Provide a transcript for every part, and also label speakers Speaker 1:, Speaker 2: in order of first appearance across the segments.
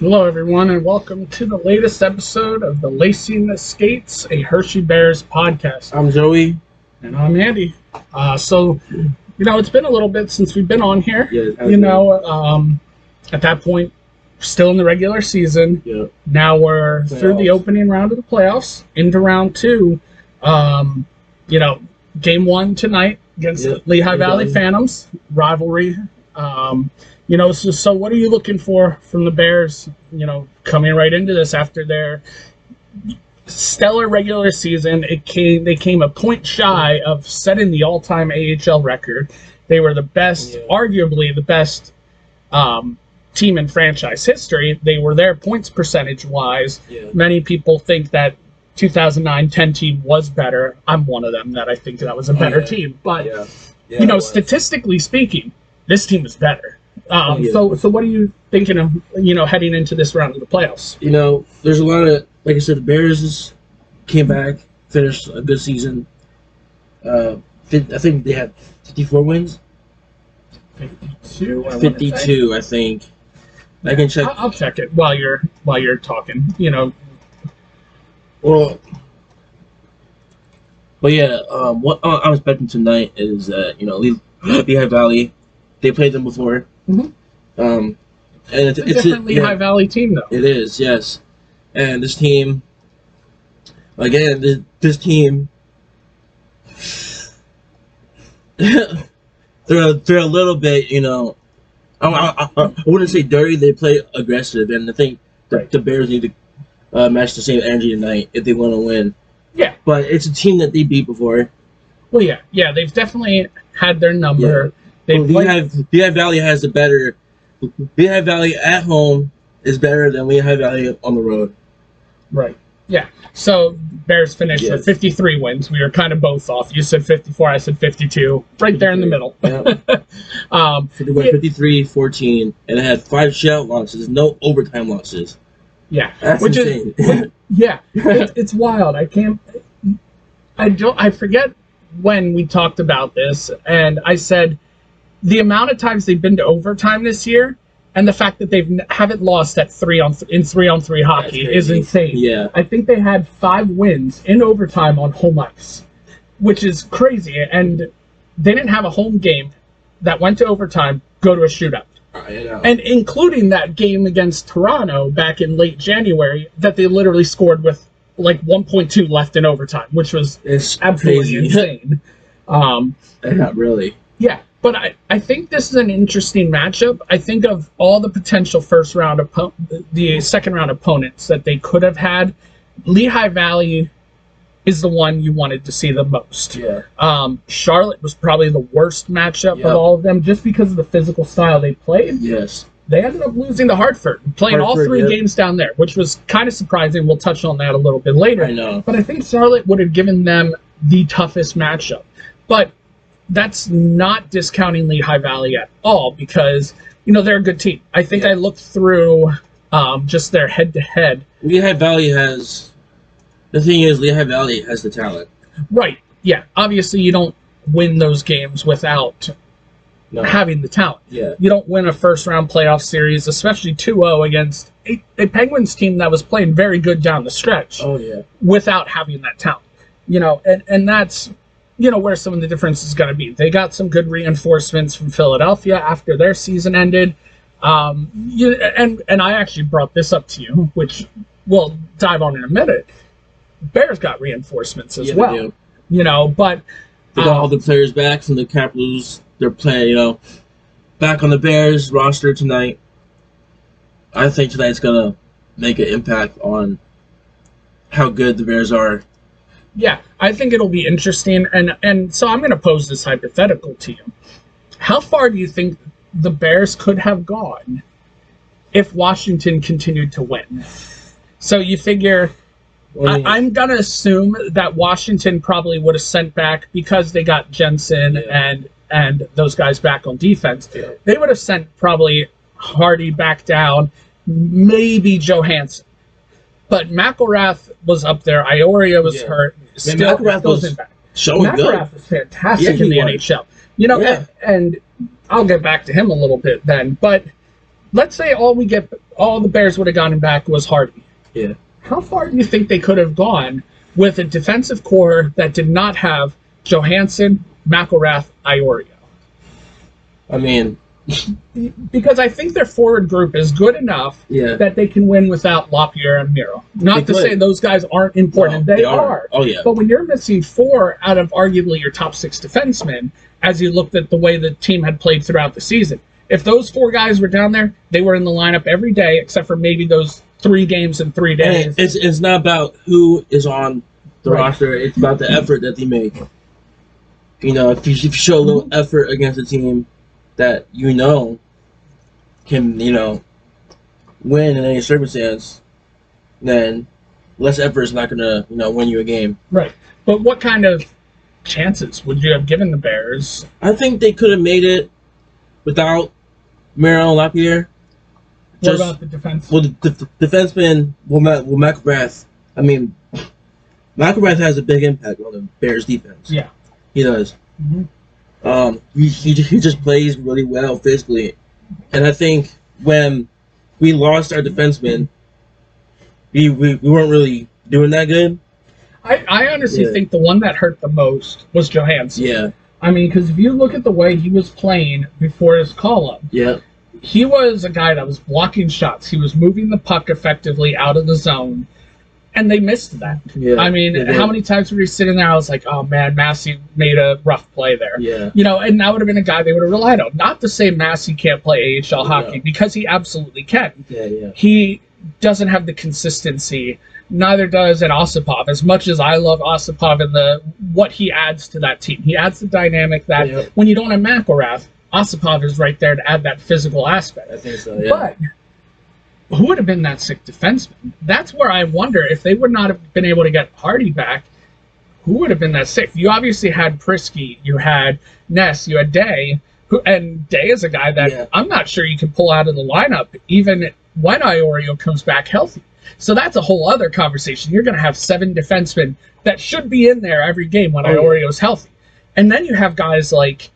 Speaker 1: Hello, everyone, and welcome to the latest episode of the Lacing the Skates, a Hershey Bears podcast.
Speaker 2: I'm Joey.
Speaker 1: And I'm Andy. It's been a little bit since we've been on here.
Speaker 2: Yeah,
Speaker 1: At that point, still in the regular season.
Speaker 2: Yeah.
Speaker 1: Now we're through the opening round of the playoffs, into round two. Game one tonight against the Lehigh Valley Phantoms, rivalry. So what are you looking for from the Bears, coming right into this after their stellar regular season? They came a point shy of setting the all-time AHL record. They were the best, arguably the best team in franchise history. They were there points percentage-wise. Yeah. Many people think that 2009-10 team was better. I'm one of them that I think that was a better team. But, statistically speaking, this team is better. So what are you thinking of, heading into this round of the playoffs?
Speaker 2: There's a lot of, like I said, the Bears came back, finished a good season. I think they had 54 wins.
Speaker 1: 52.
Speaker 2: 52, I think. I can check.
Speaker 1: I'll check it while you're talking.
Speaker 2: Well, but yeah, what I'm expecting tonight is that Lehigh Valley, they played them before.
Speaker 1: Mm-hmm.
Speaker 2: And it's
Speaker 1: a different Lehigh Valley team, though.
Speaker 2: It is, yes. And this team, again, this team, they're a little bit, I wouldn't say dirty. They play aggressive, and I think the Bears need to match the same energy tonight if they want to win.
Speaker 1: Yeah.
Speaker 2: But it's a team that they beat before.
Speaker 1: Well, yeah, they've definitely had their number.
Speaker 2: Yeah. Lehigh Valley has a better. Lehigh Valley at home is better than Lehigh Valley on the road.
Speaker 1: Right. Yeah. So Bears finished with 53 wins. We were kind of both off. You said 54. I said 52. Right there in the middle.
Speaker 2: Yeah. They went 53-14, and it had 5 shutout losses, no overtime losses.
Speaker 1: Yeah.
Speaker 2: That's insane.
Speaker 1: It's wild. I forget when we talked about this, and I said the amount of times they've been to overtime this year, and the fact that they haven't lost at 3-on-3 hockey is insane.
Speaker 2: Yeah,
Speaker 1: I think they had 5 wins in overtime on home ice, which is crazy. And they didn't have a home game that went to overtime go to a shootout. And including that game against Toronto back in late January that they literally scored with like 1.2 left in overtime, which was absolutely insane.
Speaker 2: Not really.
Speaker 1: Yeah. But I think this is an interesting matchup. I think of all the potential the second round opponents that they could have had, Lehigh Valley is the one you wanted to see the most.
Speaker 2: Yeah.
Speaker 1: Charlotte was probably the worst matchup of all of them just because of the physical style they played.
Speaker 2: Yes.
Speaker 1: They ended up losing to Hartford, playing all 3 games down there, which was kind of surprising. We'll touch on that a little bit later.
Speaker 2: I know.
Speaker 1: But I think Charlotte would have given them the toughest matchup. But that's not discounting Lehigh Valley at all because, they're a good team. I think I looked through just their head-to-head.
Speaker 2: Lehigh Valley has the talent.
Speaker 1: Right, yeah. Obviously, you don't win those games without having the talent.
Speaker 2: Yeah.
Speaker 1: You don't win a first-round playoff series, especially 2-0 against a Penguins team that was playing very good down the stretch.
Speaker 2: Oh, yeah.
Speaker 1: Without having that talent. And that's where some of the difference is going to be. They got some good reinforcements from Philadelphia after their season ended. And I actually brought this up to you, which we'll dive on in a minute. Bears got reinforcements as well. They do. But
Speaker 2: they got all the players back from the Capitals. They're playing, back on the Bears roster tonight. I think tonight's going to make an impact on how good the Bears are.
Speaker 1: Yeah, I think it'll be interesting, and so I'm going to pose this hypothetical to you. How far do you think the Bears could have gone if Washington continued to win? So you figure, I'm going to assume that Washington probably would have sent back, because they got Jensen and those guys back on defense, they would have sent probably Hardy back down, maybe Johansson. But McElrath was up there. Ioria was hurt. Still been back. McElrath was fantastic in the NHL. And I'll get back to him a little bit then. But let's say all the Bears would have gotten back was Hardy.
Speaker 2: Yeah.
Speaker 1: How far do you think they could have gone with a defensive core that did not have Johansson, McElrath, Iorio?
Speaker 2: I mean,
Speaker 1: because I think their forward group is good enough that they can win without LaPierre and Miro. Not to say those guys aren't important.
Speaker 2: No,
Speaker 1: they are.
Speaker 2: Oh, yeah.
Speaker 1: But when you're missing 4 out of arguably your top 6 defensemen, as you looked at the way the team had played throughout the season, if those 4 guys were down there, they were in the lineup every day, except for maybe those 3 games in 3 days.
Speaker 2: It's not about who is on the roster. It's about the effort that they make. If you show a little effort against a team that can, win in any circumstance, then less effort is not going to, win you a game.
Speaker 1: Right. But what kind of chances would you have given the Bears?
Speaker 2: I think they could have made it without Miro and LaPierre.
Speaker 1: What about the defense?
Speaker 2: Well, the defenseman, McElrath. I mean, McElrath has a big impact on the Bears' defense.
Speaker 1: Yeah.
Speaker 2: He does. Mm-hmm. He just plays really well physically. And I think when we lost our defenseman, we weren't really doing that good.
Speaker 1: I honestly think the one that hurt the most was Johansson.
Speaker 2: Yeah.
Speaker 1: I mean, because if you look at the way he was playing before his call-up, he was a guy that was blocking shots. He was moving the puck effectively out of the zone, and they missed that.
Speaker 2: Yeah,
Speaker 1: I mean, how many times were you sitting there? I was like, oh, man, Massey made a rough play there.
Speaker 2: Yeah.
Speaker 1: And that would have been a guy they would have relied on. Not to say Massey can't play AHL hockey, because he absolutely can.
Speaker 2: Yeah.
Speaker 1: He doesn't have the consistency. Neither does an Osipov. As much as I love Osipov and what he adds to that team, he adds the dynamic that when you don't have McElrath, Osipov is right there to add that physical aspect.
Speaker 2: I think so, yeah.
Speaker 1: But who would have been that sick defenseman? That's where I wonder if they would not have been able to get Hardy back. Who would have been that sick? You obviously had Prisky, you had Ness, you had Day, and Day is a guy that I'm not sure you can pull out of the lineup even when Iorio comes back healthy. So that's a whole other conversation. You're going to have 7 defensemen that should be in there every game when Iorio's healthy. And then you have guys like,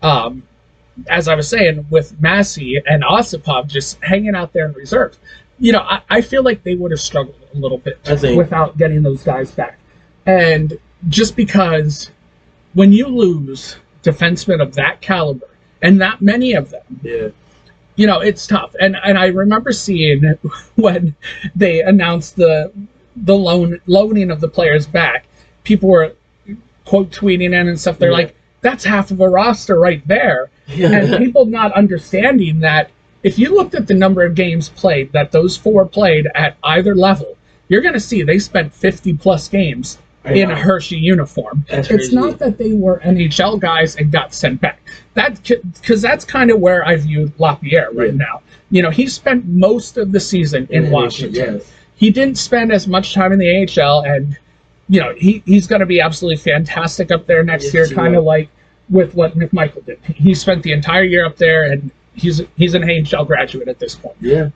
Speaker 1: as I was saying, with Massey and Osipov just hanging out there in reserves. I feel like they would have struggled a little bit without getting those guys back. And just because when you lose defensemen of that caliber, and that many of them, it's tough. And I remember seeing when they announced the loaning of the players back, people were quote tweeting in and stuff. They're like, that's half of a roster right there. And people not understanding that if you looked at the number of games played that those 4 played at either level, you're going to see they spent 50-plus games in a Hershey uniform. It's not that they were NHL guys and got sent back. Because that's kind of where I view LaPierre right now. He spent most of the season in Washington. He didn't spend as much time in the AHL, and he's going to be absolutely fantastic up there next year, kind of like with what McMichael did. He spent the entire year up there, and he's an AHL graduate at this point.
Speaker 2: Yeah.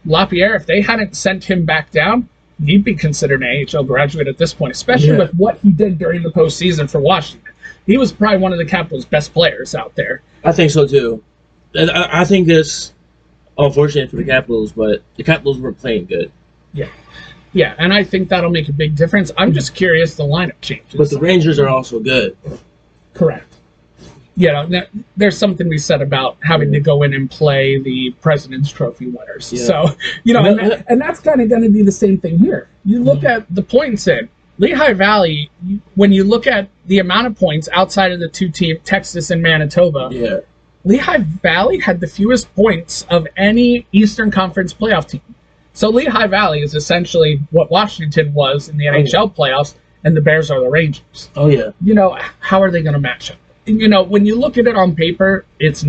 Speaker 1: LaPierre, if they hadn't sent him back down, he'd be considered an AHL graduate at this point, especially with what he did during the postseason for Washington. He was probably one of the Capitals' best players out there.
Speaker 2: I think so, too. And I think it's unfortunate for the Capitals, but the Capitals weren't playing good.
Speaker 1: Yeah, and I think that'll make a big difference. I'm just curious the lineup changes.
Speaker 2: But the Rangers are also good.
Speaker 1: Correct. There's something we said about having to go in and play the President's Trophy winners. So, and that's kind of going to be the same thing here. You look at the points in Lehigh Valley, when you look at the amount of points outside of the 2 teams, Texas and Manitoba, Lehigh Valley had the fewest points of any Eastern Conference playoff team. So Lehigh Valley is essentially what Washington was in the NHL playoffs, and the Bears are the Rangers.
Speaker 2: Oh, yeah.
Speaker 1: How are they going to match up? When you look at it on paper, it's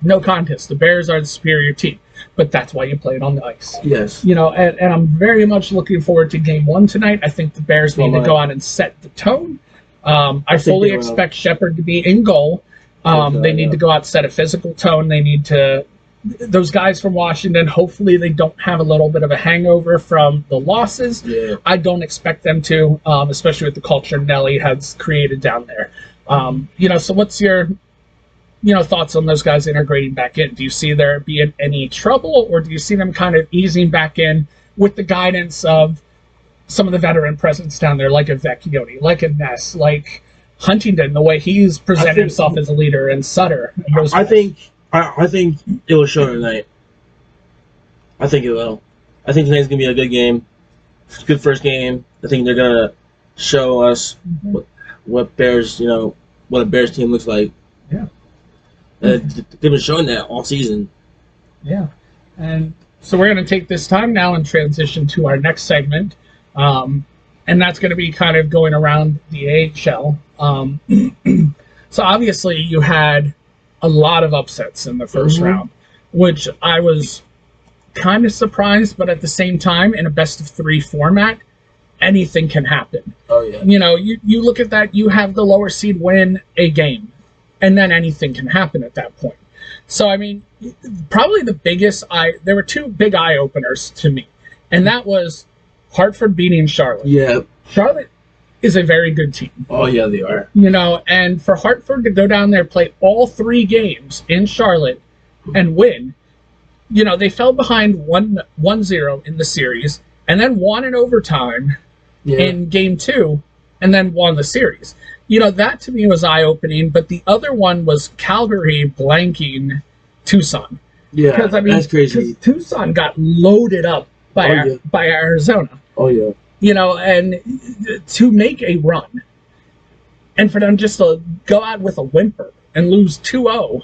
Speaker 1: no contest. The Bears are the superior team, but that's why you play it on the ice.
Speaker 2: Yes.
Speaker 1: And I'm very much looking forward to Game 1 tonight. I think the Bears need to go out and set the tone. I fully expect Shepard to be in goal. They need to go out and set a physical tone. They need to... Those guys from Washington, hopefully they don't have a little bit of a hangover from the losses. I don't expect them to, especially with the culture Nelly has created down there. So what's your thoughts on those guys integrating back in? Do you see there being any trouble, or do you see them kind of easing back in with the guidance of some of the veteran presence down there, like a Vecchione, like a Ness, like Huntington, the way he's presented himself as a leader, and Sutter?
Speaker 2: I think it will show tonight. I think it will. I think tonight's going to be a good game. It's a good first game. I think they're going to show us what Bears, what a Bears team looks like.
Speaker 1: Yeah.
Speaker 2: They've been showing that all season.
Speaker 1: Yeah. And so we're going to take this time now and transition to our next segment. And that's going to be kind of going around the AHL. So obviously you had a lot of upsets in the first round, which I was kind of surprised, but at the same time, in a best-of-3 format, anything can happen.
Speaker 2: Oh, yeah.
Speaker 1: You look at that, you have the lower seed win a game, and then anything can happen at that point. So, I mean, probably the biggest there were two big eye-openers to me, and that was Hartford beating Charlotte.
Speaker 2: Yeah.
Speaker 1: Charlotte is a very good team.
Speaker 2: Oh, yeah, they are.
Speaker 1: And for Hartford to go down there, play all 3 games in Charlotte and win, they fell behind 1-0 in the series and then won in overtime in game 2 and then won the series. That to me was eye-opening, but the other one was Calgary blanking Tucson.
Speaker 2: Yeah, that's crazy.
Speaker 1: Because Tucson got loaded up by Arizona.
Speaker 2: Oh, yeah.
Speaker 1: And to make a run, and for them just to go out with a whimper and lose 2-0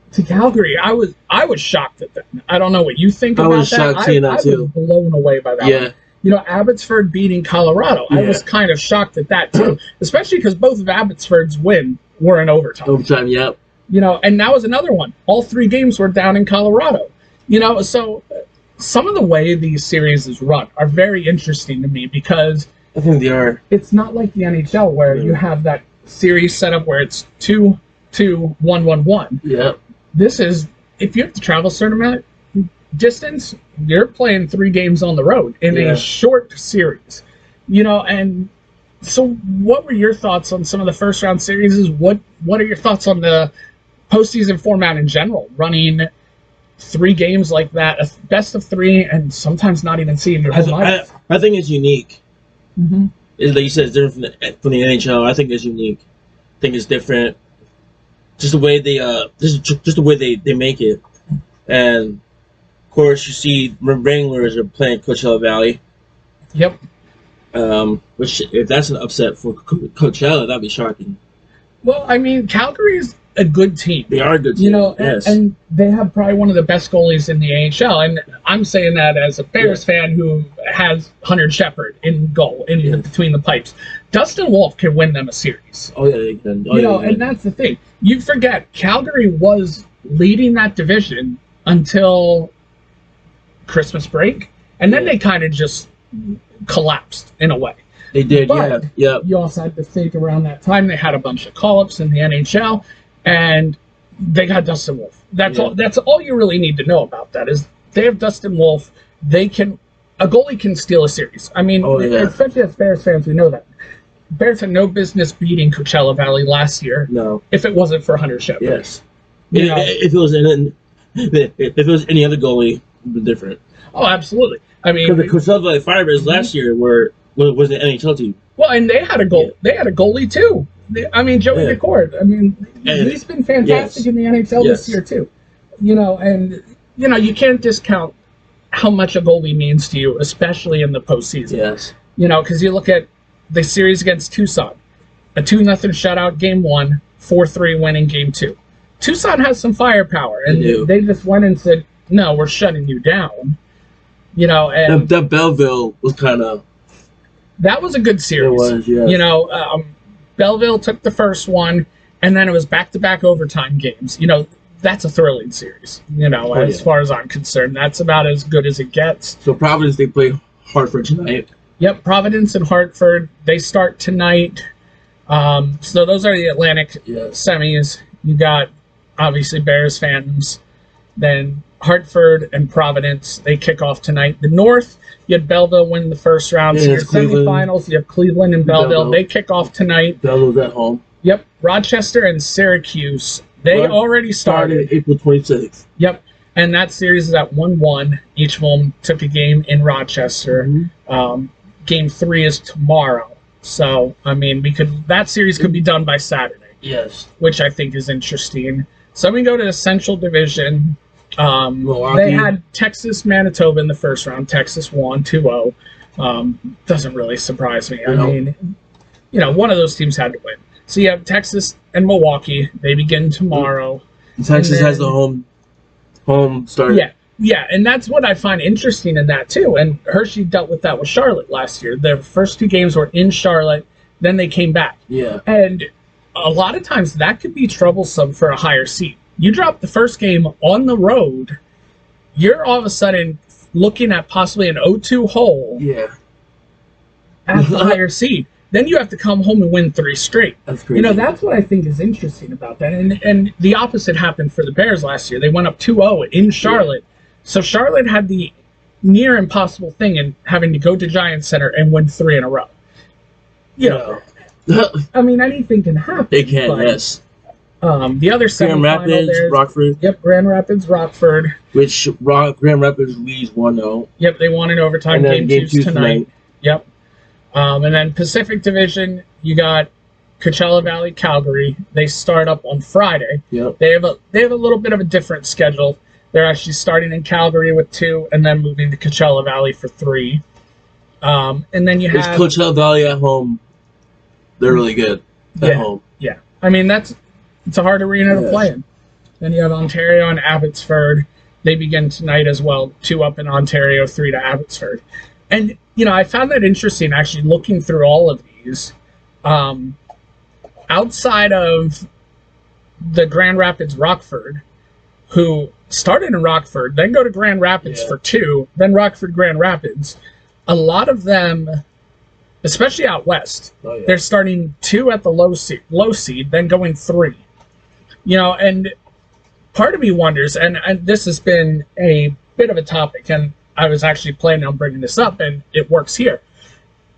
Speaker 1: to Calgary, I was shocked at that. I don't know what you think about that. I was
Speaker 2: shocked seeing that too.
Speaker 1: I was blown away by that.
Speaker 2: Yeah.
Speaker 1: Abbotsford beating Colorado. Yeah. I was kind of shocked at that too, especially because both of Abbotsford's win were in overtime.
Speaker 2: Overtime, yep.
Speaker 1: And that was another one. All 3 games were down in Colorado. So some of the way these series is run are very interesting to me because
Speaker 2: I think they are.
Speaker 1: It's not like the NHL where you have that series set up where it's 2-2, 1-1-1.
Speaker 2: Yeah.
Speaker 1: This is, if you have to travel a certain amount distance, you're playing 3 games on the road in a short series. And so what were your thoughts on some of the first round series? What are your thoughts on the postseason format in general, running 3 games like that, a best of 3, and sometimes not even seeing your whole life?
Speaker 2: I think it's unique. Like you said, it's different from the NHL. I think it's unique. I think it's different. Just the way they just the way they make it, and of course you see Wranglers are playing Coachella Valley.
Speaker 1: Yep.
Speaker 2: Which if that's an upset for Coachella, that'd be shocking.
Speaker 1: Well, I mean, Calgary's a good team.
Speaker 2: They are a good team. Yes.
Speaker 1: And they have probably one of the best goalies in the AHL. And I'm saying that as a Bears fan who has Hunter Shepard in goal, between the pipes. Dustin Wolf can win them a series.
Speaker 2: Oh, yeah, they can.
Speaker 1: And that's the thing. You forget, Calgary was leading that division until Christmas break. And then they kind of just collapsed in a way.
Speaker 2: They did,
Speaker 1: but
Speaker 2: yeah.
Speaker 1: You also had to think around that time they had a bunch of call-ups in the NHL, and they got Dustin Wolf. That's all. That's all you really need to know about that is they have Dustin Wolf. A goalie can steal a series. I mean, especially as Bears fans, we know that. Bears had no business beating Coachella Valley last year.
Speaker 2: No,
Speaker 1: if it wasn't for Hunter Shepard.
Speaker 2: Yes, if it was any other goalie, it would be different.
Speaker 1: Oh, absolutely. I mean,
Speaker 2: because the Coachella Valley Firebirds last year was an NHL team.
Speaker 1: Well, and they had a goal. They had a goalie too. Joey McCord. I mean, he's been fantastic in the NHL this year too. You can't discount how much a goalie means to you, especially in the postseason.
Speaker 2: Yes.
Speaker 1: Because you look at the series against Tucson, a 2-0 shutout game 1, 4-3 win in game 2. Tucson has some firepower, and they just went and said, "No, we're shutting you down." And
Speaker 2: that Belleville was kind of.
Speaker 1: That was a good series.
Speaker 2: It was, yeah.
Speaker 1: Belleville took the first one, and then it was back-to-back overtime games. That's a thrilling series, as far as I'm concerned. That's about as good as it gets.
Speaker 2: So Providence, they play Hartford tonight.
Speaker 1: Yep, Providence and Hartford, they start tonight. So those are the Atlantic semis. You got, obviously, Bears fans. Then Hartford and Providence, they kick off tonight. The North, you had Belleville win the first round. So your semifinals, you have Cleveland and Belleville. They kick off tonight.
Speaker 2: Belleville's at home.
Speaker 1: Yep. Rochester and Syracuse They already started.
Speaker 2: April 26th.
Speaker 1: Yep. And that series is at 1-1. Each of them took a game in Rochester.
Speaker 2: Mm-hmm.
Speaker 1: Game 3 is tomorrow. So, I mean, that series could be done by Saturday.
Speaker 2: Yes.
Speaker 1: Which I think is interesting. So we go to the Central Division.
Speaker 2: Milwaukee.
Speaker 1: They had Texas, Manitoba in the first round. Texas won 2-0. Doesn't really surprise me. I mean, one of those teams had to win. So you have Texas and Milwaukee. They begin tomorrow.
Speaker 2: Texas has the home start.
Speaker 1: Yeah, and that's what I find interesting in that too. And Hershey dealt with that with Charlotte last year. Their first 2 games were in Charlotte, then they came back.
Speaker 2: Yeah.
Speaker 1: And a lot of times that could be troublesome for a higher seed. You drop the first game on the road, you're all of a sudden looking at possibly an 0-2 hole at the higher seed. Then you have to come home and win 3 straight.
Speaker 2: That's crazy.
Speaker 1: That's what I think is interesting about that. And the opposite happened for the Bears last year. They went up 2-0 in Charlotte. Yeah. So Charlotte had the near impossible thing in having to go to Giants Center and win 3 in a row. I mean, anything can happen.
Speaker 2: It can, yes.
Speaker 1: The other
Speaker 2: Grand Rapids, Rockford.
Speaker 1: Yep, Grand Rapids, Rockford.
Speaker 2: Which Grand Rapids leads 1-0.
Speaker 1: Yep, they won in overtime. Game 2's tonight. Yep. And then Pacific Division, you got Coachella Valley, Calgary. They start up on Friday.
Speaker 2: Yep.
Speaker 1: They have a little bit of a different schedule. They're actually starting in Calgary with 2 and then moving to Coachella Valley for 3. And then you have
Speaker 2: Coachella Valley at home. They're really good at home. Yeah.
Speaker 1: I mean, it's a hard arena to play in. Then you have Ontario and Abbotsford. They begin tonight as well. 2 up in Ontario, 3 to Abbotsford. And, I found that interesting actually looking through all of these. Outside of the Grand Rapids Rockford, who started in Rockford, then go to Grand Rapids for 2, then Rockford Grand Rapids, a lot of them, especially out west, they're starting 2 at the low seed, then going 3. And part of me wonders, and this has been a bit of a topic, and I was actually planning on bringing this up, and it works here.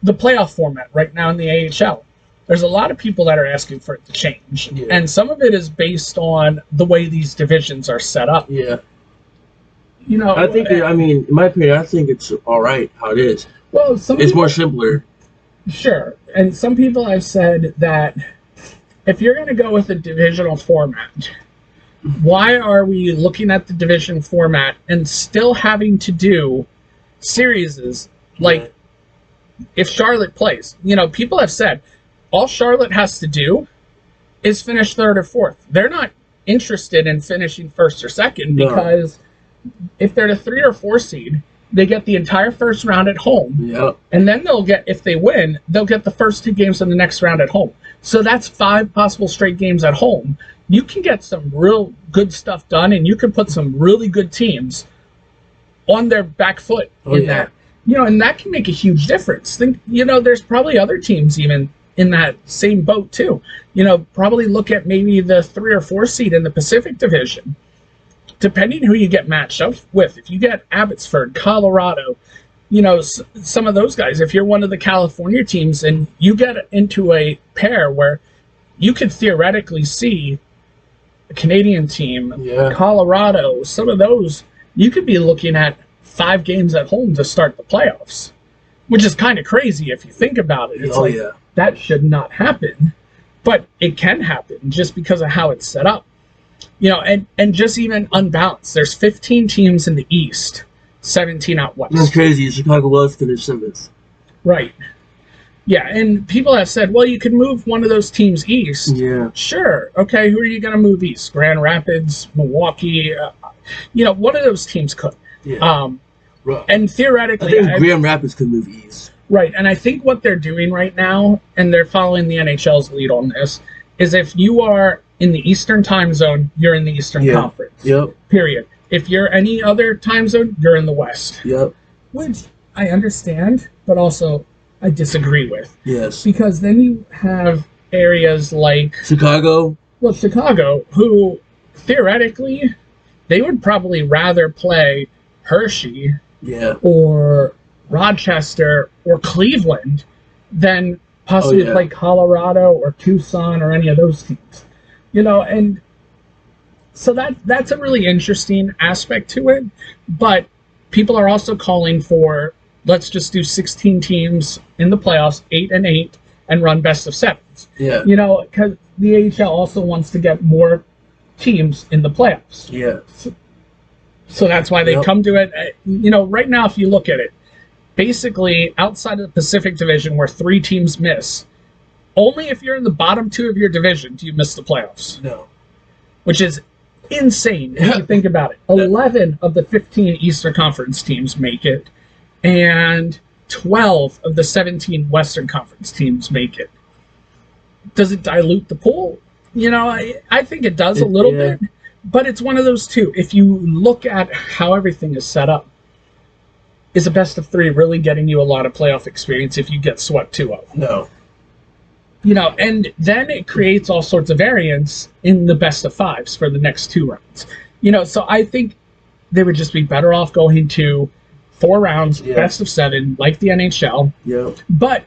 Speaker 1: The playoff format right now in the AHL. There's a lot of people that are asking for it to change. Yeah. And some of it is based on the way these divisions are set up.
Speaker 2: Yeah. I think, in my opinion, I think it's all right how it is.
Speaker 1: Well,
Speaker 2: it's more simpler.
Speaker 1: Sure. And some people have said that if you're going to go with a divisional format, why are we looking at the division format and still having to do series like if Charlotte plays? People have said all Charlotte has to do is finish 3rd or 4th. They're not interested in finishing 1st or 2nd because if they're the 3 or 4 seed, they get the entire first round at home.
Speaker 2: Yep.
Speaker 1: And then if they win, they'll get the first 2 games in the next round at home. So that's 5 possible straight games at home. You can get some real good stuff done, and you can put some really good teams on their back foot in that. And that can make a huge difference. There's probably other teams even in that same boat too. Probably look at maybe the 3 or 4 seed in the Pacific Division. Depending who you get matched up with, if you get Abbotsford, Colorado, some of those guys, if you're one of the California teams and you get into a pair where you could theoretically see a Canadian team, Colorado, some of those, you could be looking at 5 games at home to start the playoffs, which is kind of crazy if you think about it. It's that should not happen, but it can happen just because of how it's set up. And just even unbalanced. There's 15 teams in the East, 17 out west.
Speaker 2: That's crazy. Chicago West finished 7th.
Speaker 1: Right. Yeah, and people have said, well, you could move one of those teams east.
Speaker 2: Yeah.
Speaker 1: Sure. Okay, who are you going to move east? Grand Rapids, Milwaukee. One of those teams could.
Speaker 2: Yeah.
Speaker 1: And theoretically,
Speaker 2: I think Grand Rapids could move east.
Speaker 1: Right, and I think what they're doing right now, and they're following the NHL's lead on this, is if you are in the Eastern time zone, you're in the Eastern Conference.
Speaker 2: Yep.
Speaker 1: Period. If you're any other time zone, you're in the West.
Speaker 2: Yep.
Speaker 1: Which I understand, but also I disagree with.
Speaker 2: Yes.
Speaker 1: Because then you have areas like
Speaker 2: Chicago.
Speaker 1: Well, Chicago, who theoretically, they would probably rather play Hershey or Rochester or Cleveland than possibly play Colorado or Tucson or any of those teams. And So that's a really interesting aspect to it. But people are also calling for, let's just do 16 teams in the playoffs, 8-8, and run best of sevens.
Speaker 2: Yeah.
Speaker 1: Because the AHL also wants to get more teams in the playoffs.
Speaker 2: Yeah.
Speaker 1: So that's why they come to it. Right now, if you look at it, basically outside of the Pacific Division where 3 teams miss, only if you're in the bottom 2 of your division do you miss the playoffs.
Speaker 2: No.
Speaker 1: Which is insane if you think about it. 11 of the 15 Eastern Conference teams make it, and 12 of the 17 Western Conference teams make it. Does it dilute the pool? I think it does a little bit, but it's one of those two. If you look at how everything is set up, is a best of 3 really getting you a lot of playoff experience if you get swept 2-0?
Speaker 2: No.
Speaker 1: And then it creates all sorts of variance in the best of 5s for the next 2 rounds. So I think they would just be better off going to 4 rounds, best of 7, like the NHL.
Speaker 2: Yeah.
Speaker 1: But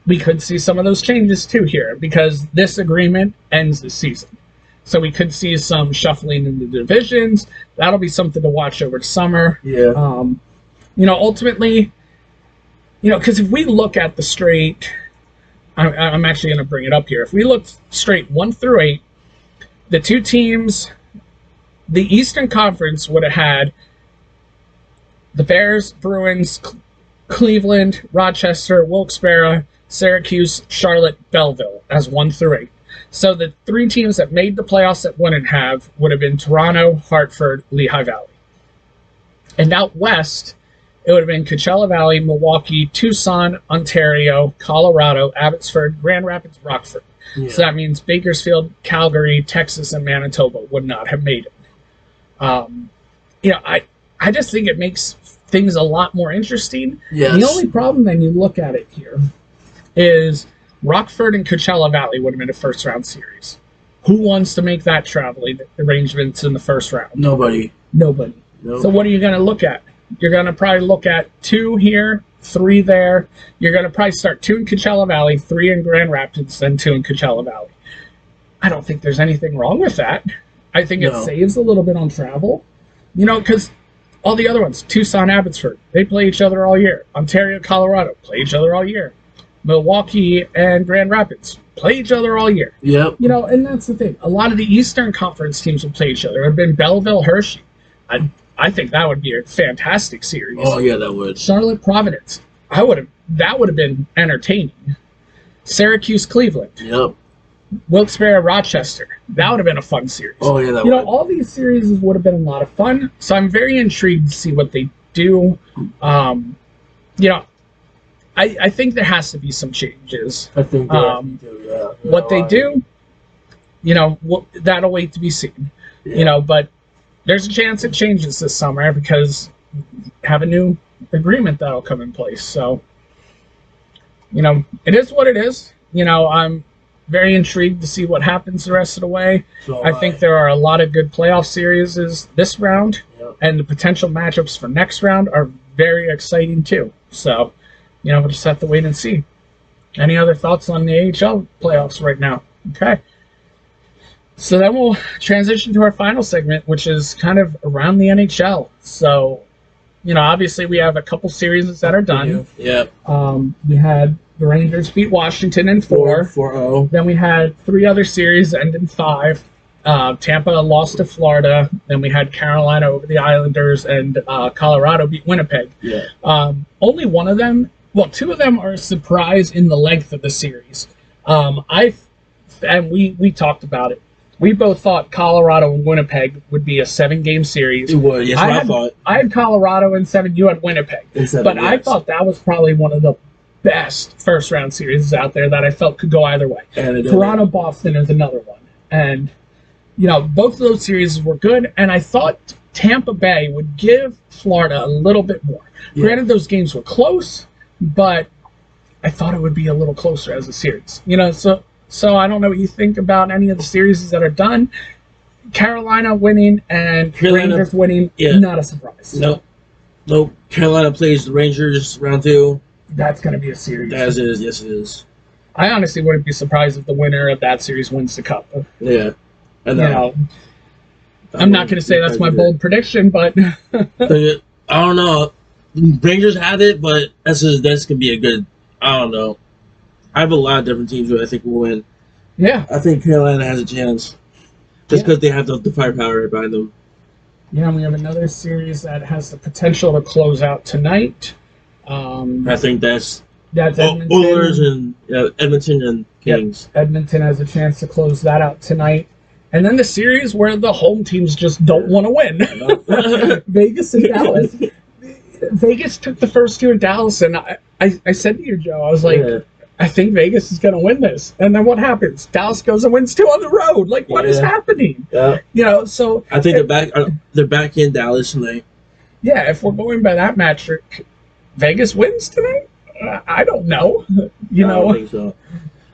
Speaker 1: we could see some of those changes too here, because this agreement ends this season. So we could see some shuffling in the divisions. That'll be something to watch over the summer.
Speaker 2: Yeah.
Speaker 1: Ultimately, because if we look at the straight, I'm actually going to bring it up here. If we look straight 1 through 8, the 2 teams, the Eastern Conference would have had the Bears, Bruins, Cleveland, Rochester, Wilkes-Barre, Syracuse, Charlotte, Belleville as 1 through 8. So the 3 teams that made the playoffs that wouldn't have would have been Toronto, Hartford, Lehigh Valley. And out west, it would have been Coachella Valley, Milwaukee, Tucson, Ontario, Colorado, Abbotsford, Grand Rapids, Rockford. Yeah. So that means Bakersfield, Calgary, Texas, and Manitoba would not have made it. I just think it makes things a lot more interesting.
Speaker 2: Yes.
Speaker 1: The only problem then you look at it here is Rockford and Coachella Valley would have been a first-round series. Who wants to make that traveling arrangements in the first round?
Speaker 2: Nobody.
Speaker 1: Nope. So what are you going to look at? You're going to probably look at 2 here, 3 there. You're going to probably start 2 in Coachella Valley, 3 in Grand Rapids, then 2 in Coachella Valley. I don't think there's anything wrong with that. I think it saves a little bit on travel. Because all the other ones, Tucson, Abbotsford, they play each other all year. Ontario, Colorado, play each other all year. Milwaukee and Grand Rapids play each other all year.
Speaker 2: Yep.
Speaker 1: And that's the thing. A lot of the Eastern Conference teams will play each other. It would have been Belleville, Hershey. I think that would be a fantastic series.
Speaker 2: Oh yeah, that would.
Speaker 1: Charlotte, Providence. That would have been entertaining. Syracuse, Cleveland.
Speaker 2: Yep.
Speaker 1: Wilkes-Barre, Rochester. That would have been a fun series.
Speaker 2: Oh yeah, that would.
Speaker 1: All these series would have been a lot of fun. So I'm very intrigued to see what they do. I think there has to be some changes.
Speaker 2: I think
Speaker 1: what they do, that'll wait to be seen.
Speaker 2: Yeah.
Speaker 1: But there's a chance it changes this summer because have a new agreement that'll come in place. So, it is what it is. I'm very intrigued to see what happens the rest of the way.
Speaker 2: So
Speaker 1: I think there are a lot of good playoff series this round, and the potential matchups for next round are very exciting too. So, we'll just have to wait and see. Any other thoughts on the AHL playoffs right now? Okay. So then we'll transition to our final segment, which is kind of around the NHL. So, obviously we have a couple series that are done.
Speaker 2: Yeah.
Speaker 1: We had the Rangers beat Washington in 4.
Speaker 2: 4-0.
Speaker 1: Then we had 3 other series end in 5. Tampa lost to Florida. Then we had Carolina over the Islanders, and Colorado beat Winnipeg.
Speaker 2: Yeah.
Speaker 1: Only one of them, 2 of them are a surprise in the length of the series. We talked about it. We both thought Colorado and Winnipeg would be a 7-game series.
Speaker 2: It would, yes, I thought.
Speaker 1: I had Colorado in 7, you had Winnipeg. But I thought that was probably one of the best first-round series out there that I felt could go either way. Toronto-Boston is another one. And, both of those series were good, and I thought Tampa Bay would give Florida a little bit more. Yeah. Granted, those games were close, but I thought it would be a little closer as a series. So I don't know what you think about any of the series that are done. Carolina winning and Rangers winning, not a surprise.
Speaker 2: Nope. Carolina plays the Rangers round 2.
Speaker 1: That's going to be a series.
Speaker 2: As it is, yes it is.
Speaker 1: I honestly wouldn't be surprised if the winner of that series wins the cup.
Speaker 2: Yeah, I know.
Speaker 1: I'm not going to say that's my bold prediction, but
Speaker 2: I don't know. Rangers have it, but that's going to be a good. I don't know. I have a lot of different teams who I think will win.
Speaker 1: Yeah,
Speaker 2: I think Carolina has a chance, just because they have the firepower behind them.
Speaker 1: Yeah, we have another series that has the potential to close out tonight.
Speaker 2: I think that's
Speaker 1: Edmonton.
Speaker 2: Oilers and Edmonton and Kings.
Speaker 1: Yep. Edmonton has a chance to close that out tonight. And then the series where the home teams just don't want to win. Vegas and Dallas. Vegas took the first two in Dallas, and I said to you, Joe, I was like, I think Vegas is going to win this. And then what happens? Dallas goes and wins two on the road. Like, what is happening?
Speaker 2: Yeah.
Speaker 1: So
Speaker 2: I think they're back in Dallas tonight.
Speaker 1: Yeah, if we're going by that metric, Vegas wins tonight? I don't know. I
Speaker 2: don't think so.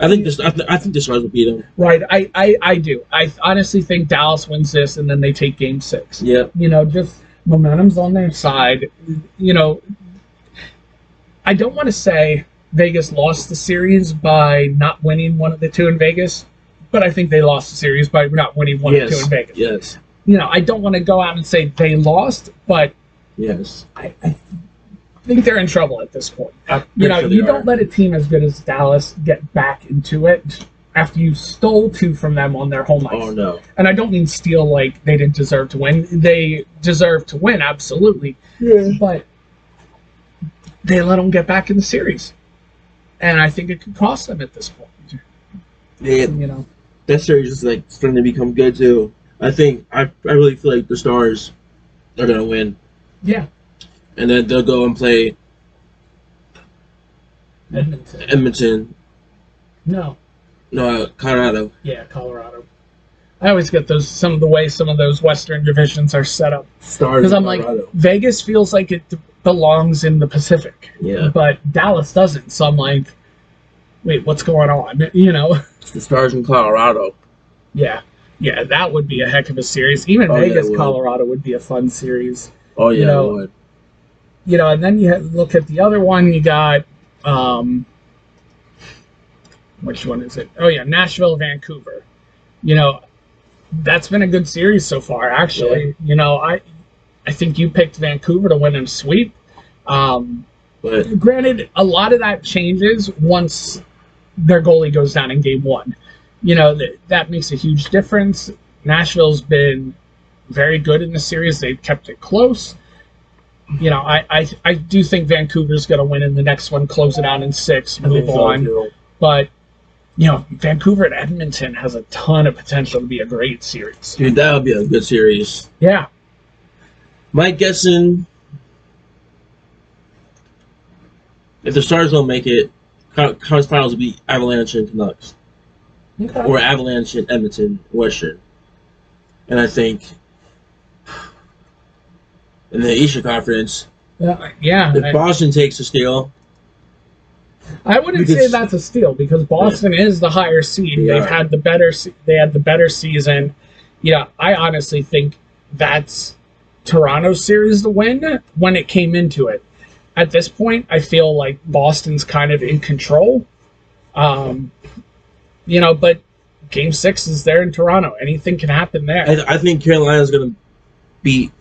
Speaker 2: I think the Stars will beat them.
Speaker 1: Right, I do. I honestly think Dallas wins this, and then they take Game 6.
Speaker 2: Yeah.
Speaker 1: Just momentum's on their side. I don't want to say Vegas lost the series by not winning one of the two in Vegas, but I think they lost the series by not winning one of the two in Vegas.
Speaker 2: Yes.
Speaker 1: I don't want to go out and say they lost, but
Speaker 2: yes,
Speaker 1: I think they're in trouble at this point.
Speaker 2: You
Speaker 1: don't let a team as good as Dallas get back into it after you stole two from them on their home ice.
Speaker 2: Oh, no.
Speaker 1: And I don't mean steal like they didn't deserve to win. They deserve to win, absolutely.
Speaker 2: Yeah.
Speaker 1: But they let them get back in the series. And I think it could cost them at this point.
Speaker 2: Yeah. That series is starting to become good too. I really feel like the Stars are gonna win.
Speaker 1: Yeah.
Speaker 2: And then they'll go and play
Speaker 1: Edmonton. No,
Speaker 2: Colorado.
Speaker 1: Yeah, Colorado. I always get some of those Western divisions are set up.
Speaker 2: Stars.
Speaker 1: Because I'm Colorado. Like, Vegas feels like it belongs in the Pacific.
Speaker 2: Yeah.
Speaker 1: But Dallas doesn't. So I'm like, wait, what's going on?
Speaker 2: It's the Stars in Colorado.
Speaker 1: Yeah. Yeah, that would be a heck of a series. Even Vegas, Colorado would be a fun series.
Speaker 2: Oh, yeah, it would.
Speaker 1: And then you look at the other one. You got, which one is it? Oh, yeah, Nashville, Vancouver. That's been a good series so far, actually. Yeah. I think you picked Vancouver to win in a sweep.
Speaker 2: But
Speaker 1: granted, a lot of that changes once their goalie goes down in Game 1. That makes a huge difference. Nashville's been very good in the series. They've kept it close. I do think Vancouver's going to win in the next one, close it out in 6, move on.
Speaker 2: So
Speaker 1: But, Vancouver and Edmonton has a ton of potential to be a great series.
Speaker 2: Dude, that would be a good series.
Speaker 1: Yeah.
Speaker 2: My guessing, if the Stars don't make it, conference finals will be Avalanche and Canucks.
Speaker 1: Okay.
Speaker 2: Or Avalanche and Edmonton, Western. And I think in the Eastern Conference, if Boston takes a steal,
Speaker 1: I wouldn't say that's a steal because Boston is the higher seed.
Speaker 2: Yeah.
Speaker 1: They had the better season. I honestly think that's Toronto's series to win when it came into it. At this point, I feel like Boston's kind of in control. But Game 6 is there in Toronto. Anything can happen there.
Speaker 2: I think Carolina's going to beat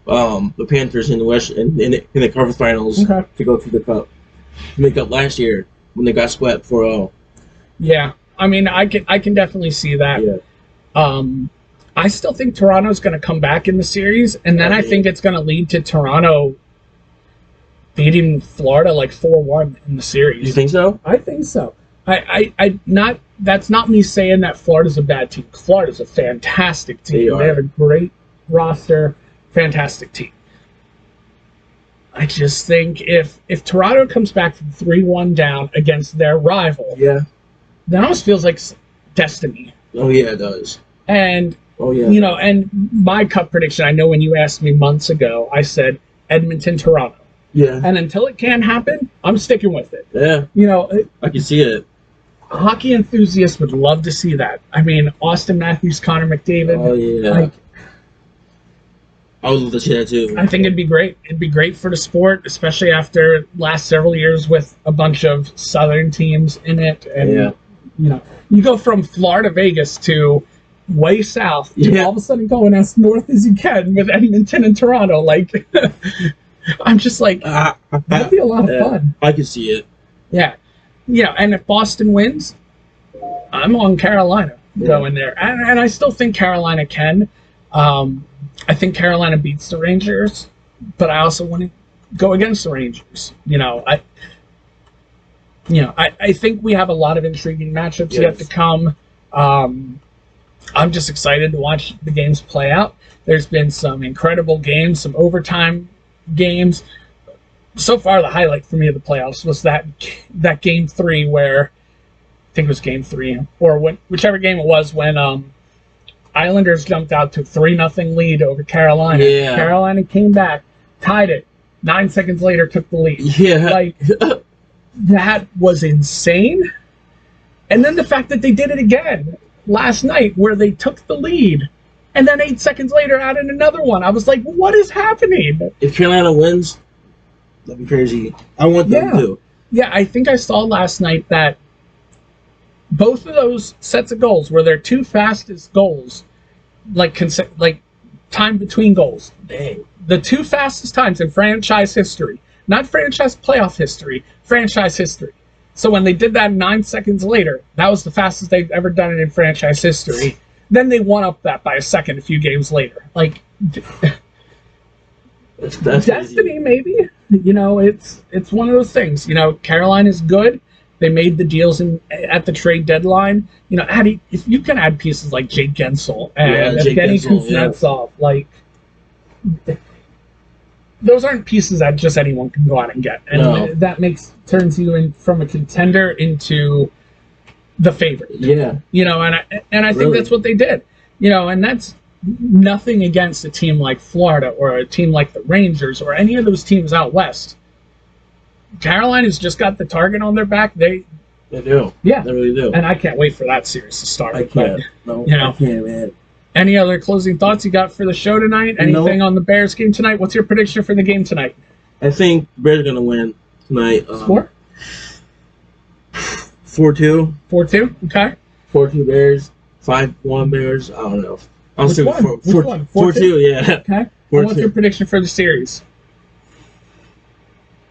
Speaker 2: the Panthers in the West in the conference finals to go through the cup. To make up last year when they got swept 4-0.
Speaker 1: Yeah, I can definitely see that.
Speaker 2: Yeah.
Speaker 1: I still think Toronto's going to come back in the series, and then I think it's going to lead to Toronto beating Florida 4-1 in the series.
Speaker 2: You think so?
Speaker 1: I think so. That's not me saying that Florida's a bad team. Florida's a fantastic team. They have a great roster, fantastic team. I just think if Toronto comes back from 3-1 down against their rival, that almost feels like destiny.
Speaker 2: Oh yeah, it does.
Speaker 1: And and my cup prediction, I know when you asked me months ago, I said Edmonton, Toronto.
Speaker 2: Yeah.
Speaker 1: And until it can happen, I'm sticking with it.
Speaker 2: Yeah. I can see it.
Speaker 1: Hockey enthusiasts would love to see that. Austin Matthews, Connor McDavid.
Speaker 2: Oh yeah. I would love to see that too.
Speaker 1: I think it'd be great. It'd be great for the sport, especially after last several years with a bunch of Southern teams in it. And you go from Florida Vegas to way south to
Speaker 2: Yeah.
Speaker 1: all of a sudden going as north as you can with Edmonton and Toronto. Like, I'm just like, that'd be a lot of fun.
Speaker 2: I can see it.
Speaker 1: Yeah. Yeah, and if Boston wins, I'm on Carolina going there. And I still think Carolina can. I think Carolina beats the Rangers, but I also want to go against the Rangers. I think we have a lot of intriguing matchups yet to come. I'm just excited to watch the games play out. There's been some incredible games, some overtime games. So far, the highlight for me of the playoffs was that Game 3 where, I think it was Game 3, or whichever game it was, when Islanders jumped out to 3-0 lead over Carolina.
Speaker 2: Yeah.
Speaker 1: Carolina came back, tied it. 9 seconds later, took the lead.
Speaker 2: Yeah.
Speaker 1: Like, that was insane. And then the fact that they did it again last night where they took the lead and then 8 seconds later added another one. I was like, what is happening?
Speaker 2: If Carolina wins, that'd be crazy. I want them to.
Speaker 1: Yeah, I think I saw last night that both of those sets of goals were their two fastest goals, like time between goals.
Speaker 2: Dang.
Speaker 1: The two fastest times in franchise history. Not franchise playoff history, franchise history. So when they did that 9 seconds later, that was the fastest they've ever done it in franchise history. Then they won up that by a second a few games later. Like,
Speaker 2: That's
Speaker 1: destiny, maybe. It's one of those things. Carolina's good. They made the deals at the trade deadline. If you can add pieces like Jake Gensel and Evgeny Kuznetsov, like, those aren't pieces that just anyone can go out and get, and that turns you in from a contender into the favorite.
Speaker 2: Yeah.
Speaker 1: And I think that's what they did. And that's nothing against a team like Florida or a team like the Rangers or any of those teams out west. Carolina's just got the target on their back. They
Speaker 2: do.
Speaker 1: Yeah.
Speaker 2: They really do.
Speaker 1: And I can't wait for that series to start.
Speaker 2: I can't. I can't, man.
Speaker 1: Any other closing thoughts you got for the show tonight? Anything on the Bears game tonight? What's your prediction for the game tonight?
Speaker 2: I think Bears are going to win tonight.
Speaker 1: Score?
Speaker 2: 4-2.
Speaker 1: 4-2? Okay.
Speaker 2: 4-2 Bears. 5-1 Bears. I don't know. I'll say 4-2, yeah.
Speaker 1: Okay. What's your prediction for the series?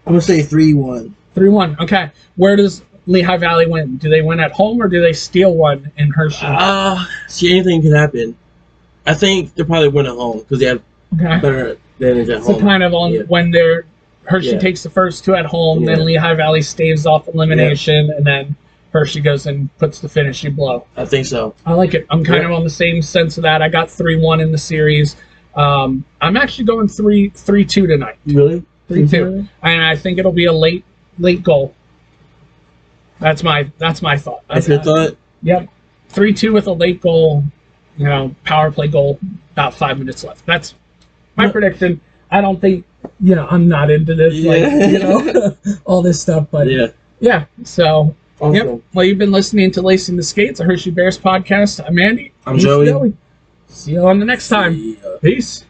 Speaker 2: I'm going to say 3-1.
Speaker 1: 3-1. Okay. Where does Lehigh Valley win? Do they win at home or do they steal one in Hershey?
Speaker 2: See, anything can happen. I think they'll probably win at home because they have better advantage at home.
Speaker 1: So kind of when Hershey takes the first two at home, then Lehigh Valley staves off elimination, and then Hershey goes and puts the finishing blow.
Speaker 2: I think so.
Speaker 1: I like it. I'm kind of on the same sense of that. I got 3-1 in the series. I'm actually going 3-2 tonight.
Speaker 2: Really?
Speaker 1: 3-2. And I think it'll be a late goal. That's my thought.
Speaker 2: That's your thought?
Speaker 1: Yep. 3-2 with a late goal, power play goal, about 5 minutes left. That's my prediction. I don't think, I'm not into this, all this stuff, but yeah. So,
Speaker 2: awesome.
Speaker 1: Yep. Well, you've been listening to Lacing the Skates, a Hershey Bears podcast. I'm Andy.
Speaker 2: I'm Joey.
Speaker 1: See you on the next time. Peace.